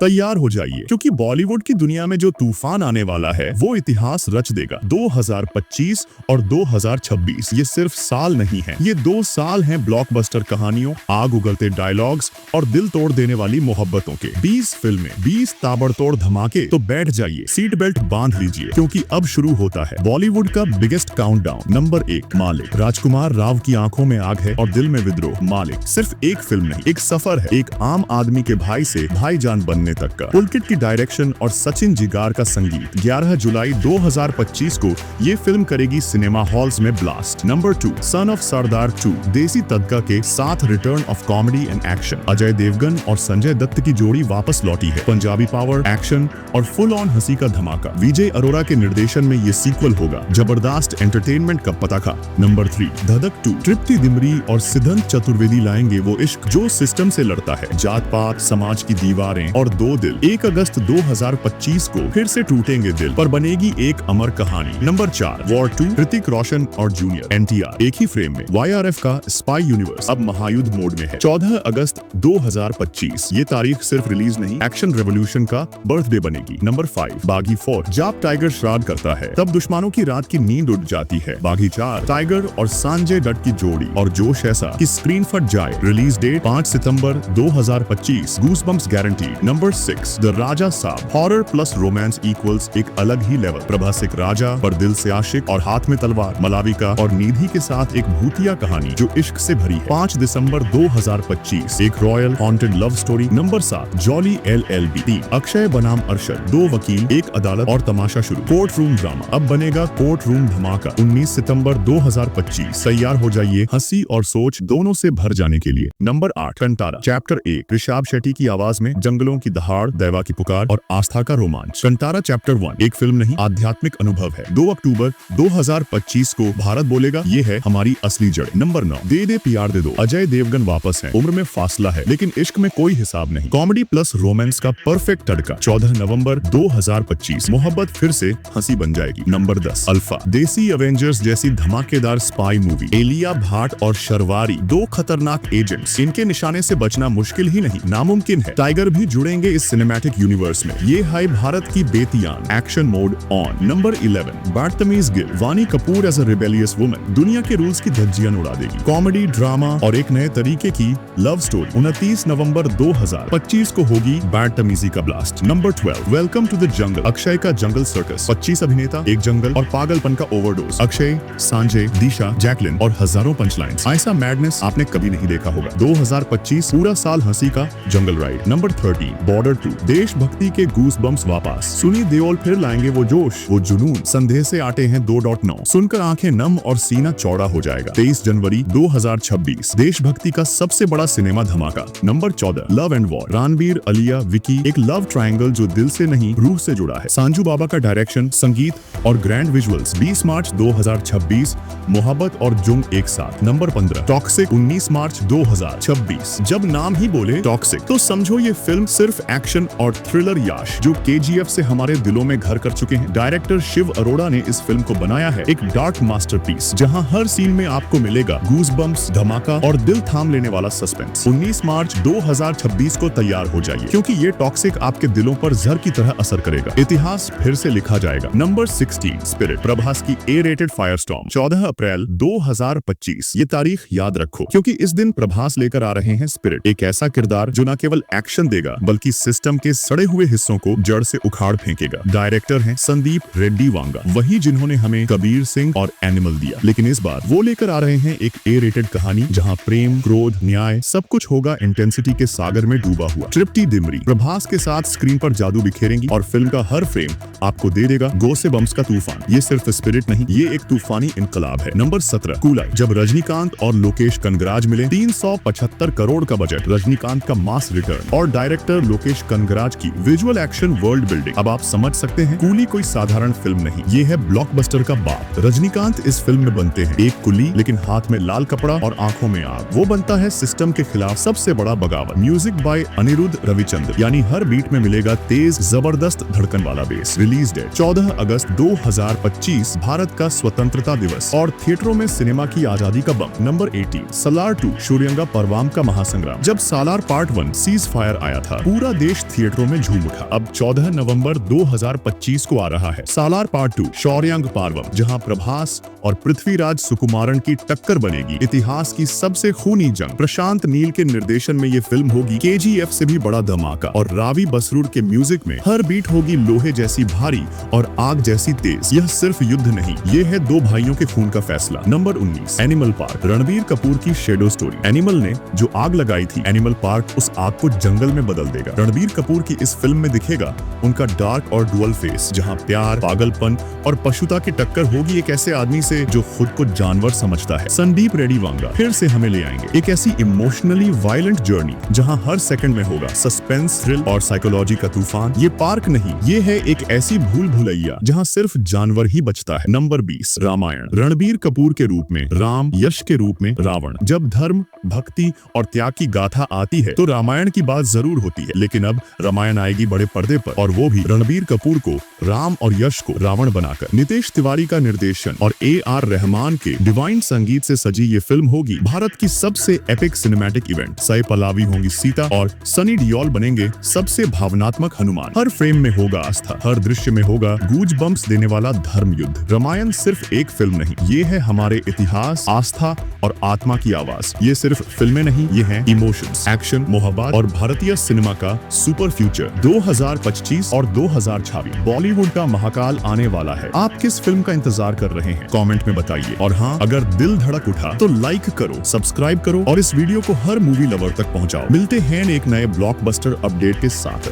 तैयार हो जाइए, क्योंकि बॉलीवुड की दुनिया में जो तूफान आने वाला है वो इतिहास रच देगा। 2025 और 2026 ये सिर्फ साल नहीं है, ये 2 साल हैं ब्लॉकबस्टर कहानियों, आग उगलते डायलॉग्स और दिल तोड़ देने वाली मोहब्बतों के। 20 फिल्में, 20 ताबड़तोड़ धमाके। तो बैठ जाइए, सीट बेल्ट बांध लीजिए, क्योंकि अब शुरू होता है बॉलीवुड का बिगेस्ट काउंटडाउन। नंबर 1, मालिक। राजकुमार राव की आंखों में आग है और दिल में विद्रोह। मालिक सिर्फ एक फिल्म नहीं, एक सफर है, एक आम आदमी के भाई से भाईजान बनने तक का। पुलकित की डायरेक्शन और सचिन जिगार का संगीत। 11 जुलाई 2025 को ये फिल्म करेगी सिनेमा हॉल्स में blast. Number 2, Son of Sardaar 2, देसी तड़का के साथ return of comedy and action. Ajay Devgn और संजय दत्त की जोड़ी वापस लौटी है। पंजाबी पावर, एक्शन और फुल ऑन हंसी का धमाका। विजय अरोरा के निर्देशन में ये सीक्वल होगा। जबरदस्त एंटरटेनमेंट का पताखा। नंबर 3, धधक 2, तृप्ति दिमरी और सिद्धांत चतुर्वेदी लाएंगे वो इश्क जो सिस्टम से लड़ता है। जात पात, समाज की दीवारें और 2 दिल। 1 अगस्त 2025 को फिर से टूटेंगे दिल, पर बनेगी एक अमर कहानी। नंबर 4, वॉर 2, ऋतिक रोशन और जूनियर एनटीआर एक ही फ्रेम में। YRF का स्पाई यूनिवर्स अब महायुद्ध मोड में है। 14 अगस्त 2025 ये तारीख सिर्फ रिलीज नहीं, एक्शन रेवोल्यूशन का बर्थडे बनेगी। नंबर 5, बागी 4, जब टाइगर श्राद्ध करता है तब दुश्मनों की रात की नींद उड़ जाती है। बागी 4, टाइगर और संजय दत्त की जोड़ी और जोश ऐसा कि स्क्रीन फट जाए। रिलीज डेट 5 सितंबर 2025। Goosebumps guaranteed. Number 6, the Raja Saab, horror plus romance equals एक अलग ही लेवल। प्रभासिक राजा पर दिल से आशिक और हाथ में तलवार। मलाविका और निधि के साथ एक भूतिया कहानी जो इश्क से भरी है। 5 दिसंबर 2025 एक royal haunted love story. Number 7, jolly LLB। 3, Akshay बनाम अरशद, 2 वकील, एक अदालत और तमाशा शुरू। कोर्ट रूम ड्रामा अब बनेगा कोर्ट रूम धमाका। 19 सितंबर 2025 तैयार हो जाइए हंसी और सोच दोनों से भर जाने के लिए। नंबर 8, कंटारा चैप्टर 1, ऋषभ शेट्टी की आवाज में जंगलों की दहाड़, दैवा की पुकार और आस्था का रोमांच। कंटारा चैप्टर 1 एक फिल्म नहीं, आध्यात्मिक अनुभव है। 2 अक्टूबर 2025 को भारत बोलेगा ये है हमारी असली जड़। नंबर 9, दे दे प्यार दे दो, अजय देवगन वापस है। उम्र में फासला है लेकिन इश्क में कोई हिसाब नहीं। कॉमेडी प्लस रोमांस का परफेक्ट तड़का। 14 नवंबर 2025 मोहब्बत फिर से हंसी बन जाएगी। नंबर 10, अल्फा, देसी एवेंजर्स जैसी धमाकेदार स्पाई मूवी। एलिया भाट और शर्वारी, 2 खतरनाक एजेंट्स, इनके निशाने से बचना मुश्किल ही नहीं नामुमकिन है। टाइगर भी जुड़ेंगे इस सिनेमैटिक यूनिवर्स में। ये है भारत की बेतियान action mode on. Number 11, Badtameez Gill, Vaani Kapoor as a rebellious woman दुनिया के रूल्स की धज्जियां उड़ा देगी। कॉमेडी, ड्रामा और एक नए तरीके की लव स्टोरी। 29 नवंबर 2025 को होगी बदतमीजी का blast. Number 12, Welcome to the Jungle, Akshay का जंगल सर्कस। 25 अभिनेता, एक जंगल और पागलपन का ओवरडोज। अक्षय, संजय, दिशा, जैकलिन और हजारों पंचलाइंस। ऐसा मैडनेस आपने कभी नहीं देखा होगा। 2025 पूरा साल हंसी का जंगल राइड। नंबर 13, बॉर्डर 2, देशभक्ति के गूसबम्प्स वापस। सुनी देओल फिर लाएंगे वो जोश, वो जुनून। संदेह से आटे हैं 2.9, सुनकर आंखें नम और सीना चौड़ा हो जाएगा। 23 जनवरी 2026 देशभक्ति का सबसे बड़ा सिनेमा धमाका। Number 14, love and war, Ranbir, Alia, Vicky, एक लव ट्रायंगल जो दिल से नहीं रूह से जुड़ा है। सांजू बाबा का डायरेक्शन, संगीत और ग्रैंड विजुअल्स। 20 मार्च 2026 मोहब्बत और जुंग एक साथ। नंबर 15, टॉक्सिक, 19 मार्च 2026। जब नाम ही बोले टॉक्सिक तो समझो ये फिल्म सिर्फ एक्शन और थ्रिलर याश जो KGF से हमारे दिलों में घर कर चुके हैं। डायरेक्टर शिव अरोड़ा ने इस फिल्म को बनाया है एक डार्क मास्टरपीस जहां हर सीन में आपको मिलेगा गूसबम्प्स, धमाका और दिल थाम लेने वाला सस्पेंस। 19 मार्च 2026 को तैयार हो जाइए, क्योंकि ये टॉक्सिक आपके दिलों पर जहर की तरह असर करेगा। इतिहास फिर से लिखा जाएगा। नंबर 16, स्पिरिट, प्रभास की A-rated फायरस्टॉर्म। 14 अप्रैल 2025 ये तारीख याद रखो, क्योंकि इस दिन प्रभास लेकर आ रहे हैं स्पिरिट, एक ऐसा किरदार जो न केवल एक्शन देगा बल्कि सिस्टम के सड़े हुए हिस्सों को जड़ से उखाड़ फेंकेगा। डायरेक्टर हैं संदीप रेड्डी वांगा, वही जिन्होंने हमें कबीर सिंह और एनिमल दिया। लेकिन इस बार वो लेकर आ रहे हैं एक A-rated कहानी जहां प्रेम, क्रोध, न्याय सब कुछ होगा इंटेंसिटी के सागर में डूबा हुआ। तृप्ति दिमरी प्रभास के साथ स्क्रीन पर जादू बिखेरेंगी और फिल्म का हर फ्रेम आपको दे देगा गोसेबम्प्स का तूफान। ये सिर्फ स्पिरिट नहीं, ये एक तूफानी इनकलाब है। नंबर 17, कूलाई, जब रजनीकांत और लोकेश कनगराज मिले। 375 करोड़ का बजट, रजनीकांत का मास रिटर्न और डायरेक्टर लोकेश कनगराज की विजुअल एक्शन वर्ल्ड बिल्डिंग। अब आप समझ सकते हैं कूली कोई साधारण फिल्म नहीं, ये है ब्लॉकबस्टर का बाप। रजनीकांत इस फिल्म में बनते हैं एक कुली, लेकिन हाथ में लाल कपड़ा और आंखों में आग। वो बनता है सिस्टम के खिलाफ सबसे बड़ा बगावत। म्यूजिक बाय अनिरुद्ध रविचंद्र, यानी हर बीट में मिलेगा तेज जबरदस्त धड़कन वाला बेस। रिलीज डेट 14 अगस्त 2025, भारत का स्वतंत्रता दिवस और थिएटरों में सिनेमा की आजादी का बम। नंबर 18, सालार 2, शूर्यंगा परवाम का महासंग्राम। जब सालार पार्ट 1 सीज फायर आया था, पूरा देश थिएटरों में झूम उठा। अब 14 नवंबर 2025 को आ रहा है सालार पार्ट 2, शौर्यंग पार्वम, जहां प्रभास और पृथ्वीराज सुकुमारन की टक्कर बनेगी। इतिहास की सबसे खूनी जंग। प्रशांत नील के निर्देशन में ये फिल्म होगी KGF से भी बड़ा धमाका और रावी बसरूर के म्यूजिक में हर बीट होगी लोहे जैसी भारी और आग जैसी तेज। यह सिर्फ युद्ध नहीं, ये है दो भाइयों के खून का फैसला। Number 19, animal park, Ranbir Kapoor की शेडो स्टोरी। एनिमल ने जो आग लगाई थी, एनिमल पार्क उस आग को जंगल में बदल देगा। रणबीर कपूर की इस फिल्म में दिखेगा उनका डार्क और डुअल फेस, जहां प्यार, पागलपन और पशुता की टक्कर होगी एक ऐसे आदमी से जो खुद को जानवर समझता है। संदीप रेड्डी वांगा फिर से हमें ले आएंगे एक ऐसी इमोशनली वायलेंट जर्नी जहां हर सेकंड में होगा सस्पेंस, थ्रिल और साइकोलॉजी का तूफान। ये पार्क नहीं, ये है एक ऐसी भूल भुलैया जहां सिर्फ जानवर ही बचता है। नंबर 20, रामायण, रणबीर कपूर के रूप में राम, यश के रूप में रावण। जब धर्म, भक्ति और त्याग की गाथा आती है तो रामायण की बात जरूर होती है, लेकिन अब रामायण आएगी बड़े पर्दे पर, और वो भी रणबीर कपूर को राम और यश को रावण बनाकर। नितेश तिवारी का निर्देशन और AR रहमान के डिवाइन संगीत से सजी ये फिल्म होगी भारत की सबसे एपिक सिनेमैटिक इवेंट। सई पल्लवी होंगी सीता और सनी डियोल बनेंगे सबसे भावनात्मक हनुमान। हर फ्रेम में होगा आस्था, हर दृश्य में होगा गूज बम्प्स देने वाला धर्म युद्ध। रामायण सिर्फ एक फिल्म नहीं, ये है हमारे इतिहास, आस्था और आत्मा की आवाज। ये सिर्फ फिल्में नहीं, ये हैं इमोशंस, एक्शन, मोहब्बत और भारतीय सिनेमा का सुपर फ्यूचर। 2025 और 2026 बॉलीवुड का महाकाल आने वाला है। आप किस फिल्म का इंतजार कर रहे हैं? कमेंट में बताइए। और हाँ, अगर दिल धड़क उठा तो लाइक करो, सब्सक्राइब करो और इस वीडियो को हर मूवी लवर तक पहुंचाओ। मिलते हैं एक नए ब्लॉकबस्टर अपडेट के साथ।